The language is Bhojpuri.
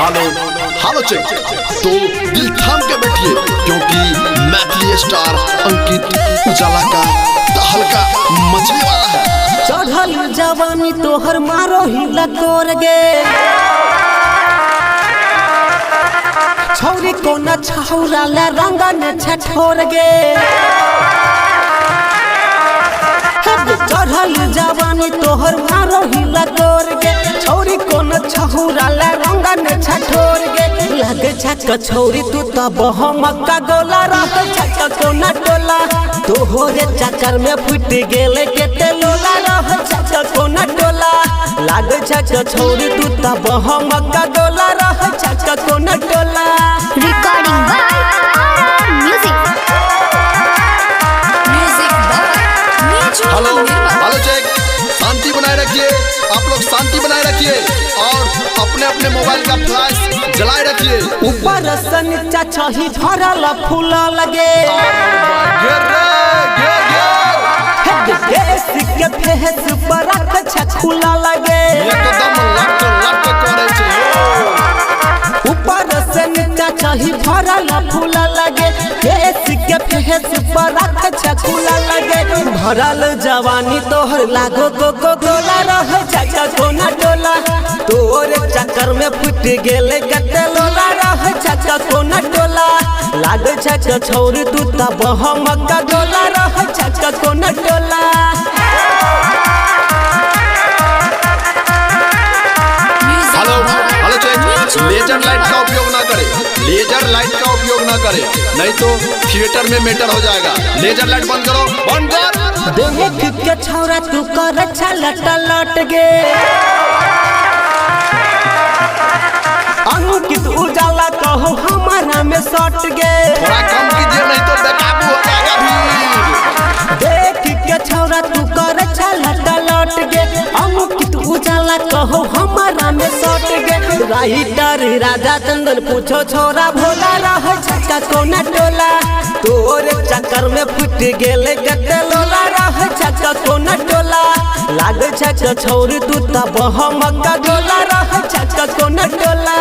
Hello hello check. तो दिल थाम के बैठिए क्योंकि मैथिली स्टार अंकित उजाला का तहलका मचने वाला है। चढ़ल जवानी तोहर मारो ही लकोर गे छौरी को न छौरा ला रंगा न छठोर गे चढ़ल जवानी तोहर मारो ही लकोर गे छौरी को न छौरा ला रंगा न छठोर गे लगे छक छौरी तू त बहमक्का गोला रह छक को न टोला तोहरे चक्कर में फुट गेले केते लोला रह छक को न टोला लागे छक छौरी तू त बहमक्का गोला रह छक को न टोला। Recording by music hello hello check. शांति बनाए रखिए, आप लोग शांति बनाए रखिए और अपने अपने मोबाइल का फ्लैश जलाए रखिए। ऊपर से नीचा छही भरल फूल लगे देश के फेस पर छछुला लगे एकदम लट करे छे। ऊपर से नीचा छही भरल फूल लगे देश के फेस पर छछुला लगे भरल जवानी तोहर लागो को गोला रह चाचा को न टोला तोरे चक्कर में फुट गेले कते लोला रह चाचा को न टोला लागे चाचा छौरी तू त बहमक्का गोला रह चाचा को न टोला। Hello hello check. Laser light का उपयोग ना करें, लेजर लाइट का उपयोग ना करें, नहीं तो थिएटर में मेटर हो जाएगा। लेजर लाइट बंद करो, बंद कर। देख के छौरा तू कर अच्छा लट गे अंकित उजाला कहो हमारा में सट गे थोड़ा कम कीजिए नहीं तो बेकाबू हो जाएगा भीड़। देख के छौरा तू कर अच्छा लट गे अंकित उजाला कहो हमारा में सट गे राइटर राजा चंदन पूछो छोरा भोला रह छक्का को न टोला तोरे चक्कर में फुट गेले कते लोला रह छक्का को न टोला लागे छक्का छौरी तू त बहमक्का गोला रह छक्का को न टोला।